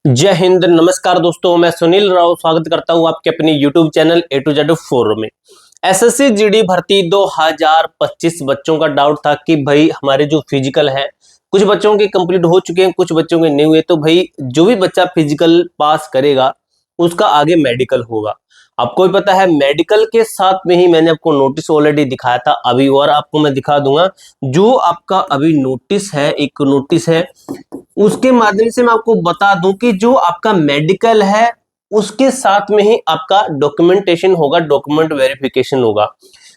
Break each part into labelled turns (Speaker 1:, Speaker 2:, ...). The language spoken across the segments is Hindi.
Speaker 1: जय हिंद, नमस्कार दोस्तों। मैं सुनील राव स्वागत करता हूं आपके अपने YouTube channel A to Z forum में। एसएससी जीडी भर्ती 2025 बच्चों का डाउट था कि भाई हमारे जो फिजिकल है, कुछ बच्चों के कंप्लीट हो चुके हैं, कुछ बच्चों के नहीं हुए। तो भाई जो भी बच्चा फिजिकल पास करेगा उसका आगे मेडिकल होगा। आपको भी पता है मेडिकल के साथ में ही मैंने आपको नोटिस ऑलरेडी दिखाया था अभी, और आपको मैं दिखा दूंगा। जो आपका अभी नोटिस है, एक नोटिस है, उसके माध्यम से मैं आपको बता दूं कि जो आपका मेडिकल है उसके साथ में ही आपका डॉक्यूमेंटेशन होगा, डॉक्यूमेंट वेरिफिकेशन होगा।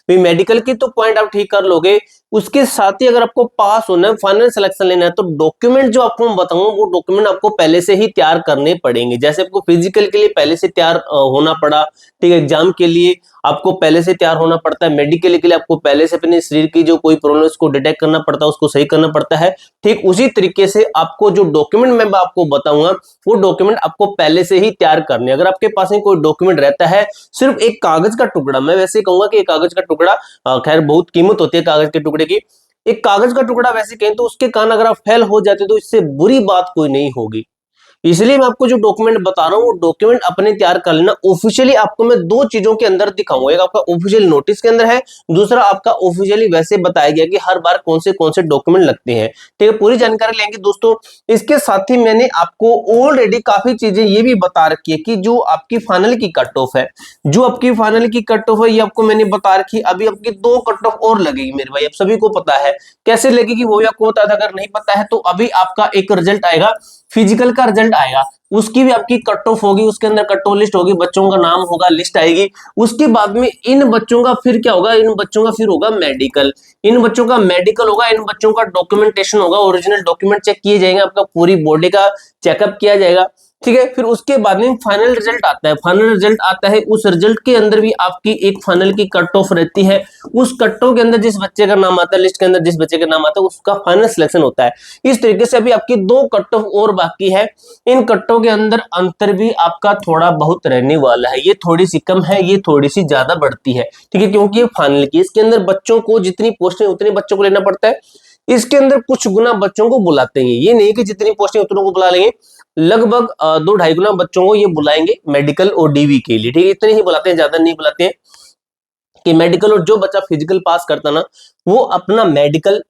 Speaker 1: भाई मेडिकल की तो पॉइंट आप ठीक कर लोगे, उसके साथ ही अगर आपको पास होना है, फाइनल सिलेक्शन लेना है, तो डॉक्यूमेंट जो आपको मैं बताऊंगा वो डॉक्यूमेंट आपको पहले से ही तैयार करने पड़ेंगे। जैसे आपको फिजिकल के लिए पहले से तैयार होना पड़ा, ठीक है, एग्जाम के लिए आपको पहले से तैयार होना पड़ता है, मेडिकल के लिए आपको पहले से अपने शरीर की जो कोई प्रॉब्लम उसको डिटेक्ट करना पड़ता है, उसको सही करना पड़ता है। ठीक उसी तरीके से आपको जो डॉक्यूमेंट मैं आपको बताऊंगा वो डॉक्यूमेंट आपको पहले से ही तैयार करने। अगर आपके पास में कोई डॉक्यूमेंट रहता है, सिर्फ एक कागज का टुकड़ा, मैं वैसे कहूंगा कि एक कागज का टुकड़ा, खैर बहुत कीमत होती है कागज के टुकड़े की, एक कागज का टुकड़ा वैसे कहें तो उसके कारण अगर आप फेल हो जाते तो इससे बुरी बात कोई नहीं होगी। इसलिए मैं आपको जो डॉक्यूमेंट बता रहा हूँ वो डॉक्यूमेंट अपने तैयार कर लेना। ऑफिशियली आपको मैं दो चीजों के अंदर दिखाऊंगा, एक आपका ऑफिशियल नोटिस के अंदर है, दूसरा आपका ऑफिशियली वैसे बताया गया कि हर बार कौन से डॉक्यूमेंट लगते हैं। ठीक है, पूरी जानकारी लेंगे दोस्तों। इसके साथ ही मैंने आपको ऑलरेडी काफी चीजें ये भी बता रखी है कि जो आपकी फाइनल की कट ऑफ है, जो आपकी फाइनल की कट ऑफ है ये आपको मैंने बता रखी। अभी आपकी दो कट ऑफ और लगेगी मेरे भाई, आप सभी को पता है कैसे लगेगी वो भी आपको बता था। अगर नहीं पता है तो अभी आपका एक रिजल्ट आएगा, फिजिकल का रिजल्ट आएगा, उसकी भी आपकी कट ऑफ होगी, उसके अंदर कट ऑफ लिस्ट होगी, बच्चों का नाम होगा, लिस्ट आएगी। उसके बाद में इन बच्चों का फिर क्या होगा, इन बच्चों का फिर होगा मेडिकल, इन बच्चों का मेडिकल होगा, इन बच्चों का डॉक्यूमेंटेशन होगा, ओरिजिनल डॉक्यूमेंट चेक किए जाएंगे, आपका पूरी बॉडी का चेकअप किया जाएगा। ठीक है, फिर उसके बाद में फाइनल रिजल्ट आता है। फाइनल रिजल्ट आता है, उस रिजल्ट के अंदर भी आपकी एक फाइनल की कट ऑफ रहती है। उस कट ऑफ के अंदर जिस बच्चे का नाम आता है, लिस्ट के अंदर जिस बच्चे का नाम आता है, उसका फाइनल सिलेक्शन होता है। इस तरीके से अभी आपकी दो कट ऑफ और बाकी है। इन कट्टों के अंदर अंतर भी आपका थोड़ा बहुत रहने वाला है, ये थोड़ी सी कम है, ये थोड़ी सी ज्यादा बढ़ती है। ठीक है, क्योंकि ये फाइनल की, इसके अंदर बच्चों को जितनी पोस्टें उतने बच्चों को लेना पड़ता है। इसके अंदर कुछ गुना बच्चों को बुलाते हैं, ये नहीं कि जितनी पोस्टें उतनों को बुला लेंगे, लगभग 2-2.5 गुना बच्चों को ये बुलाएंगे मेडिकल और डीवी के लिए। ठीक है, इतने ही बुलाते हैं, ज्यादा नहीं बुलाते हैं। कि मेडिकल और जो बच्चा फिजिकल पास करता ना वो अपना मेडिकल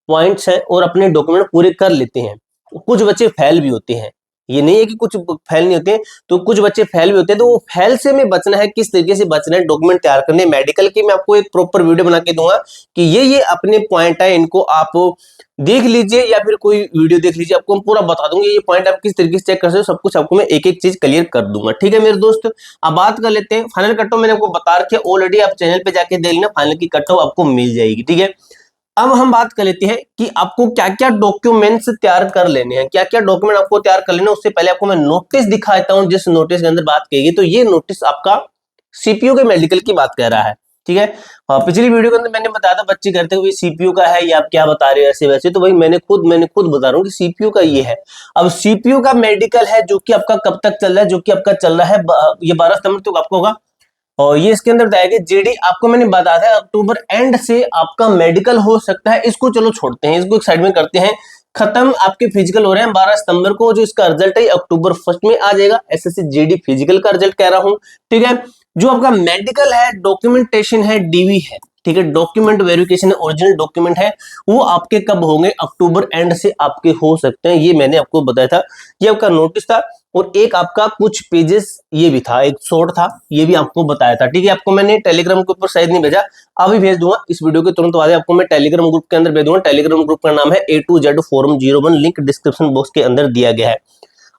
Speaker 1: पॉइंट्स है और अपने डॉक्यूमेंट पूरे कर लेते हैं। कुछ बच्चे फेल भी होते हैं, ये नहीं है कि कुछ फेल नहीं होते हैं, तो कुछ बच्चे फेल भी होते हैं। तो वो फेल से में बचना है, किस तरीके से बचना है, डॉक्यूमेंट तैयार करने। मेडिकल की मैं आपको एक प्रॉपर वीडियो बना के दूंगा कि ये अपने पॉइंट है, इनको आप देख लीजिए या फिर कोई वीडियो देख लीजिए, आपको हम पूरा बता दूंगा ये पॉइंट आप किस तरीके से चेक कर सकते हो, सब कुछ आपको मैं एक एक चीज क्लियर कर दूंगा। ठीक है मेरे दोस्त, अब बात कर लेते हैं फाइनल कट ऑफ। मैंने आपको बता रखी है ऑलरेडी, आप चैनल पे जाके देख लेना, फाइनल की कट ऑफ आपको मिल जाएगी। ठीक है, अब हम बात कर लेते हैं कि आपको क्या क्या डॉक्यूमेंट्स तैयार कर लेने हैं, क्या क्या डॉक्यूमेंट आपको तैयार कर लेना। उससे पहले आपको मैं नोटिस दिखाता हूं, जिस नोटिस के अंदर बात कही, तो ये नोटिस आपका सीपीयू के मेडिकल की बात कर रहा है। ठीक है, पिछली वीडियो के अंदर मैंने बताया था, बच्चे कहते हैं सीपीयू का है, ये आप क्या बता रहे हो ऐसे वैसे, तो भाई मैंने खुद बता रहा हूँ कि सीपीयू का ये है। अब सीपीयू का मेडिकल है जो कि आपका कब तक चल रहा है, जो कि आपका चल रहा है ये 12 सितंबर तक आपको होगा। और ये इसके अंदर बताया गया जीडी, आपको मैंने बताया था अक्टूबर एंड से आपका मेडिकल हो सकता है। इसको चलो छोड़ते हैं, इसको एक साइड में करते हैं। खत्म आपके फिजिकल हो रहे हैं 12 सितंबर को, जो इसका रिजल्ट है अक्टूबर 1 में आ जाएगा। एसएससी जीडी फिजिकल का रिजल्ट कह रहा हूं। ठीक है, जो आपका मेडिकल है, डॉक्यूमेंटेशन है, डीवी है, ठीक है, डॉक्यूमेंट वेरिफिकेशन ओरिजिनल डॉक्यूमेंट है, वो आपके कब होंगे, अक्टूबर एंड से आपके हो सकते हैं। ये मैंने आपको बताया था, ये आपका नोटिस था। और एक आपका कुछ पेजेस ये भी था, एक शॉर्ट था, ये भी आपको बताया था। ठीक है, आपको मैंने टेलीग्राम के ऊपर शायद नहीं भेजा, अभी भेज दूंगा, इस वीडियो के तुरंत बाद आपको मैं टेलीग्राम ग्रुप के अंदर भेज दूंगा। टेलीग्राम ग्रुप का नाम है A to Z forum 01, link description box के अंदर दिया गया है।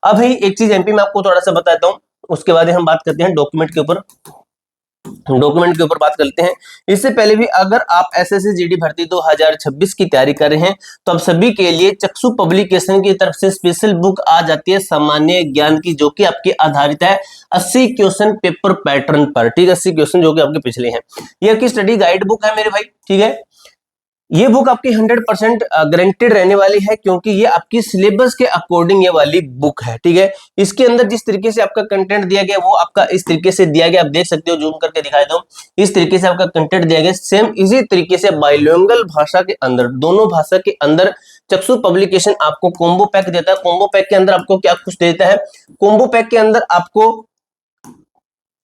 Speaker 1: अब भाई एक चीज एमपी में आपको थोड़ा सा बताता हूँ, उसके बाद हम बात करते हैं डॉक्यूमेंट के ऊपर। डॉक्यूमेंट के ऊपर बात करते हैं। इससे पहले भी अगर आप एसएससी जीडी भर्ती 2026 की तैयारी कर रहे हैं तो आप सभी के लिए चक्षु पब्लिकेशन की तरफ से स्पेशल बुक आ जाती है सामान्य ज्ञान की, जो कि आपके आधारित है 80 क्वेश्चन पेपर पैटर्न पर। ठीक है, 80 क्वेश्चन जो कि आपके पिछले हैं। ये आपकी स्टडी गाइड बुक है मेरे भाई। ठीक है, ये बुक आपकी 100% गारंटेड रहने वाली है, क्योंकि ये आपकी सिलेबस के अकॉर्डिंग ये वाली बुक है। ठीक है, इसके अंदर जिस तरीके से आपका कंटेंट दिया गया वो आपका इस तरीके से दिया गया, आप देख सकते हो, जूम करके दिखाई दो, इस तरीके से आपका कंटेंट दिया गया। सेम इसी तरीके से बाइलिंगुअल भाषा के अंदर, दोनों भाषा के अंदर चक्षु पब्लिकेशन आपको कॉम्बो पैक देता है। कॉम्बो पैक के अंदर आपको क्या कुछ देता है? कॉम्बो पैक के अंदर आपको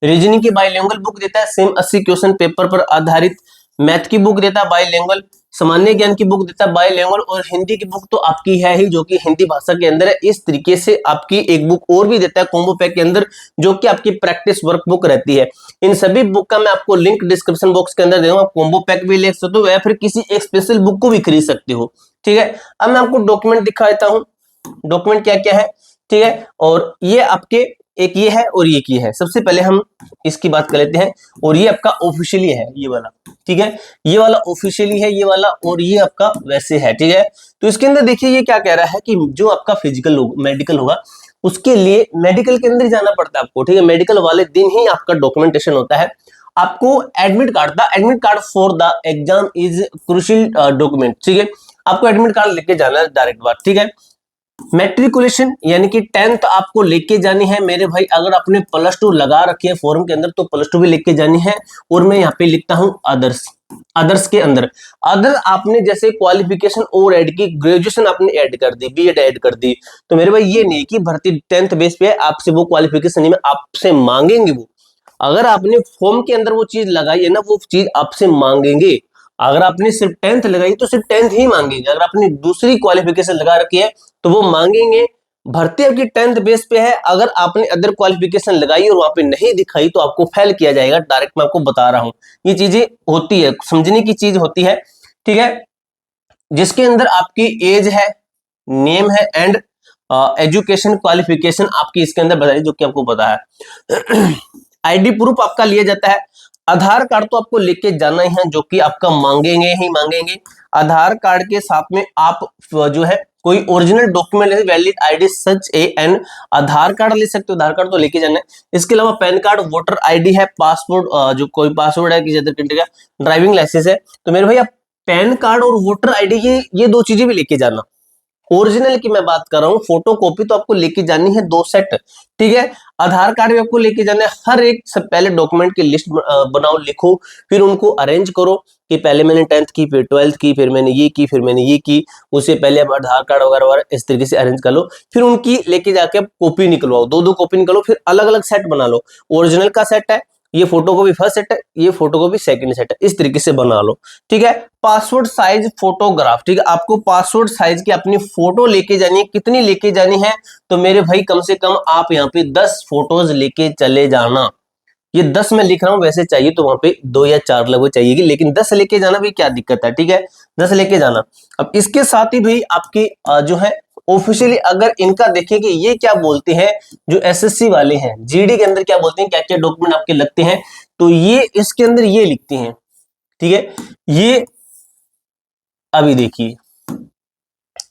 Speaker 1: रीजनिंग की बाइलिंगुअल बुक देता है, सेम 80 क्वेश्चन पेपर पर आधारित मैथ की बुक देता है बाइलिंगुअल, सामान्य ज्ञान की बुक देता है बाइलिंगुअल, और हिंदी की बुक तो आपकी है ही जो कि हिंदी भाषा के अंदर है। इस तरीके से आपकी एक बुक और भी देता है कॉम्बो पैक के अंदर, जो कि आपकी प्रैक्टिस वर्क बुक रहती है। इन सभी बुक का मैं आपको लिंक डिस्क्रिप्शन बॉक्स के अंदर दे दूंगा। कॉम्बो पैक भी ले सकते हो या फिर किसी एक स्पेशल बुक को भी खरीद सकते हो। ठीक है, अब मैं आपको डॉक्यूमेंट दिखा देता हूँ, डॉक्यूमेंट क्या क्या है। ठीक है, और ये आपके एक ये है और ये की है। सबसे पहले हम इसकी बात कर लेते हैं, और ये आपका ऑफिशियली है ये वाला। ठीक है, ये वाला ऑफिशियली है ये वाला, और ये आपका वैसे है। ठीक है, तो इसके अंदर देखिए ये क्या कह रहा है कि जो आपका फिजिकल मेडिकल होगा उसके लिए मेडिकल के अंदर जाना पड़ता है आपको। ठीक है, मेडिकल वाले दिन ही आपका डॉक्यूमेंटेशन होता है। आपको एडमिट कार्ड था, admit card for the exam is crucial document. ठीक है, आपको एडमिट कार्ड लेके जाना है डायरेक्ट बात। ठीक है, मैट्रिकुलेशन यानी कि 10th आपको लेके जानी है मेरे भाई। अगर आपने +2 लगा रखी है फॉर्म के अंदर तो +2 भी लेके जानी है। और मैं यहाँ पे लिखता हूं अदर्स, अदर्स के अंदर अदर आपने जैसे क्वालिफिकेशन और ऐड की, ग्रेजुएशन आपने ऐड कर दी, बीएड ऐड कर दी, तो मेरे भाई ये नहीं कि भर्ती 10th बेस पे है आपसे वो क्वालिफिकेशन नहीं में आपसे मांगेंगे वो। अगर आपने फॉर्म के अंदर वो चीज लगाई है ना वो चीज आपसे मांगेंगे। अगर आपने सिर्फ 10th लगाई तो सिर्फ 10th ही मांगेंगे। अगर आपने दूसरी क्वालिफिकेशन लगा रखी है तो वो मांगेंगे। भर्ती आपकी 10th बेस पे है, अगर आपने अदर क्वालिफिकेशन लगाई और वहां पे नहीं दिखाई तो आपको फेल किया जाएगा डायरेक्ट। मैं आपको बता रहा हूं ये चीजें होती है, समझने की चीज होती है। ठीक है, जिसके अंदर आपकी एज है, नेम है एंड एजुकेशन क्वालिफिकेशन आपकी इसके अंदर बताइए जो कि आपको पता है। आईडी प्रूफ आपका लिया जाता है। आधार कार्ड तो आपको लेके जाना ही है जो कि आपका मांगेंगे ही मांगेंगे। आधार कार्ड के साथ में आप जो है कोई original document valid ID such an Aadhaar card ले सकते हो, आधार कार्ड तो लेके जाना है। इसके अलावा पैन कार्ड, वोटर आईडी है, पासपोर्ट जो कोई पासपोर्ट है किसी अदर कंट्री का, ड्राइविंग लाइसेंस है। तो मेरे भाई आप पैन कार्ड और वोटर आईडी ये दो चीजें भी लेके जाना। ओरिजिनल की मैं बात कर रहा हूँ, फोटो कॉपी तो आपको लेके जानी है 2 सेट। ठीक है, आधार कार्ड भी आपको लेके जाना है। हर एक से पहले डॉक्यूमेंट की लिस्ट बनाओ, लिखो, फिर उनको अरेंज करो कि पहले मैंने 10th की, फिर 12th की, फिर मैंने ये की, फिर मैंने ये की। उससे पहले आप आधार कार्ड वगैरह इस तरीके से अरेंज कर लो। फिर उनकी लेके जाके आप कॉपी निकलवाओ, 2-2 कॉपी निकलो, फिर अलग अलग सेट बना लो। ओरिजिनल का सेट है, ये फोटो कॉपी फर्स्ट सेट है, ये फोटो कॉपी सेकंड सेट है, इस तरीके से बना लो। ठीक है, पासपोर्ट साइज फोटोग्राफ। ठीक है, आपको पासपोर्ट साइज की अपनी फोटो लेके जानी है। कितनी लेके जानी है? तो मेरे भाई कम से कम आप यहाँ पे 10 फोटोज लेके चले जाना। ये 10 मैं लिख रहा हूं, वैसे चाहिए तो वहां पे 2 या 4 लगभग चाहिएगी, लेकिन 10 लेके जाना भी क्या दिक्कत है। ठीक है, 10 लेके जाना। अब इसके साथ ही भाई आपकी जो है ऑफिशियली अगर इनका देखें कि ये क्या बोलते हैं, जो एसएससी वाले हैं जीडी के अंदर क्या बोलते हैं, क्या क्या डॉक्यूमेंट आपके लगते हैं, तो ये इसके अंदर ये लिखते हैं। ठीक है, ये अभी देखिए।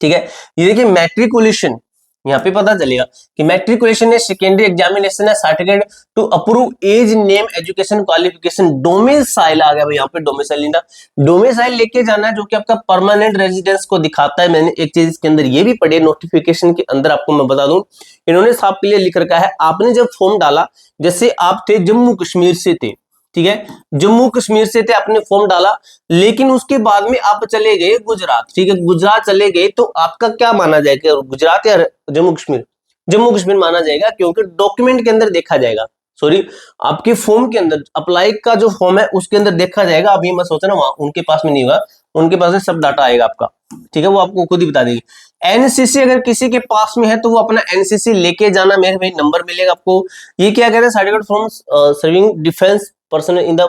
Speaker 1: ठीक है, ये देखिए मैट्रिकुलेशन, यहाँ पे पता चलेगा कि मैट्रिकुलेशन है, सेकेंडरी एग्जामिनेशन है, certificate to approve age, name, education qualification, domicile आ गया भाई यहाँ पे। डोमिसाइल लेना, डोमिसाइल लेके जाना है जो कि आपका परमानेंट रेजिडेंस को दिखाता है। मैंने एक चीज इसके अंदर ये भी पढ़ी नोटिफिकेशन के अंदर, आपको मैं बता दूं, इन्होंने साफ क्लियर लिख रखा है। आपने जब फॉर्म डाला, जैसे आप थे जम्मू कश्मीर से थे, ठीक है, जम्मू कश्मीर से थे, आपने फॉर्म डाला, लेकिन उसके बाद में आप चले गए गुजरात। ठीक है, गुजरात चले गए तो आपका क्या माना जाएगा, गुजरात या जम्मू कश्मीर? जम्मू कश्मीर माना जाएगा, क्योंकि डॉक्यूमेंट के अंदर देखा जाएगा, सॉरी आपके फॉर्म के अंदर, अप्लाई का जो फॉर्म है उसके अंदर देखा जाएगा। अब ये मत सोचना वहां उनके पास में नहीं होगा, उनके पास में सब डाटा आएगा आपका। ठीक है, वो आपको खुद ही बता देगी। एनसीसी अगर किसी के पास में है तो वो अपना एनसीसी लेके जाना, मेरे भाई नंबर मिलेगा आपको। ये क्या कहते हैं, certificate from serving defence person in the,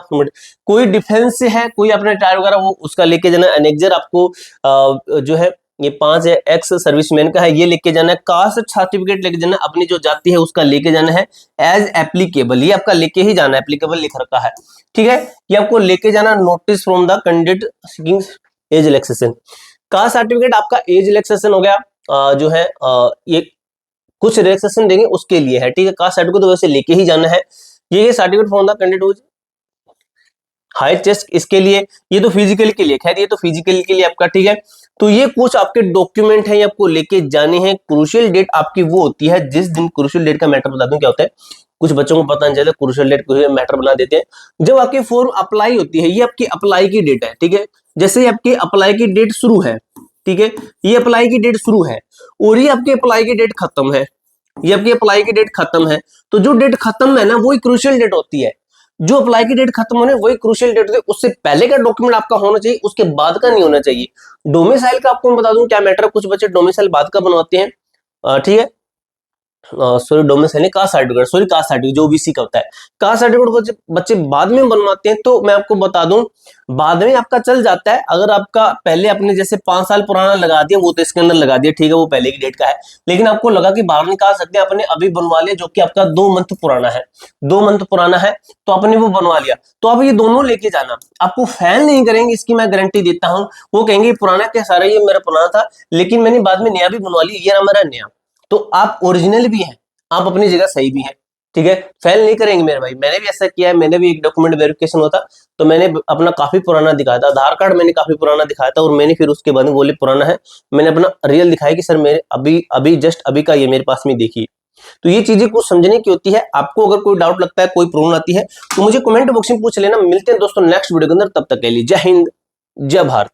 Speaker 1: कोई डिफेंस से है, कोई अपना टायर वगैरह वो उसका लेके जाना। एनेक्जर आपको जो है ये 5 है, एक्स सर्विसमैन का है, ये लेके जाना है। कास्ट सर्टिफिकेट लेके जाना, अपनी जो जाति है उसका लेके जाना है। एज एप्लीकेबल, ये आपका लेके ही जाना है, एप्लीकेबल लिख रखा है। ठीक है, ये आपको लेके जाना। Notice from the candidate seeking age relaxation, caste certificate आपका एज रिलैक्सेशन हो गया। जो है ये कुछ रिलैक्सेशन देंगे उसके लिए है। ठीक है, कास्ट सर्टिफिकेट तो वैसे लेके ही जाना है। ये certificate from the candidate height chest, इसके लिए, ये तो फिजिकल के लिए, खैर ये तो फिजिकल के लिए आपका। ठीक है, तो ये कुछ आपके डॉक्यूमेंट हैं, ये आपको लेके जाने हैं। क्रूशियल डेट आपकी वो होती है जिस दिन, क्रूशियल डेट का मैटर बता दूं क्या होता है, कुछ बच्चों को पता नहीं चलता, क्रूशियल डेट क्रूशियल मैटर बना देते हैं। जब आपकी फॉर्म अप्लाई होती है, ये आपकी अप्लाई की डेट है। ठीक है, जैसे आपकी अप्लाई की डेट शुरू है, ठीक है, ये अप्लाई की डेट शुरू है और ये आपकी अप्लाई की डेट खत्म है, ये आपकी अप्लाई की डेट खत्म है। तो जो डेट खत्म है ना वही क्रूशियल डेट होती है, जो अप्लाई की डेट खत्म होने वही क्रूशियल डेट होती है। उससे पहले का डॉक्यूमेंट आपका होना चाहिए, उसके बाद का नहीं होना चाहिए। डोमिसाइल का आपको मैं बता दूं क्या मैटर है, कुछ बच्चे डोमिसाइल बाद का बनवाते हैं, ठीक है, सॉरी डोमिसाइल नहीं, caste certificate, sorry caste certificate जो ओबीसी का होता है, कास्ट सर्टिफिकेट बच्चे बाद में बनवाते हैं। तो मैं आपको बता दूं बाद में आपका चल जाता है, अगर आपका पहले आपने जैसे 5 साल पुराना लगा दिया वो तो इसके अंदर लगा दिया, ठीक है, वो पहले की डेट का है, लेकिन आपको लगा कि बाहर निकाल सकते हैं, आपने अभी बनवा लिया जो कि आपका 2 मंथ पुराना है, 2 मंथ पुराना है तो आपने वो बनवा लिया, तो आप ये दोनों लेके जाना, आपको फेल नहीं करेंगे, इसकी मैं गारंटी देता हूं। वो कहेंगे पुराना क्या सारा, ये मेरा पुराना था लेकिन मैंने बाद में नया भी बनवा लिया, ये रहा मेरा नया। तो आप ओरिजिनल भी हैं, आप अपनी जगह सही भी हैं, ठीक है, फेल नहीं करेंगे मेरे भाई। मैंने भी ऐसा किया है, मैंने भी एक डॉक्यूमेंट वेरिफिकेशन होता तो मैंने अपना काफी पुराना दिखाया था, आधार कार्ड मैंने काफी पुराना दिखाया था और मैंने फिर उसके बाद बोले पुराना है, मैंने अपना रियल दिखाया कि सर मेरे अभी अभी जस्ट अभी का ये मेरे पास में देखिए। तो ये चीजें कुछ समझने की होती है। आपको अगर कोई डाउट लगता है, कोई प्रॉब्लम आती है तो मुझे कमेंट बॉक्स में पूछ लेना। मिलते हैं दोस्तों नेक्स्ट वीडियो के अंदर, तब तक के लिए जय हिंद, जय भारत।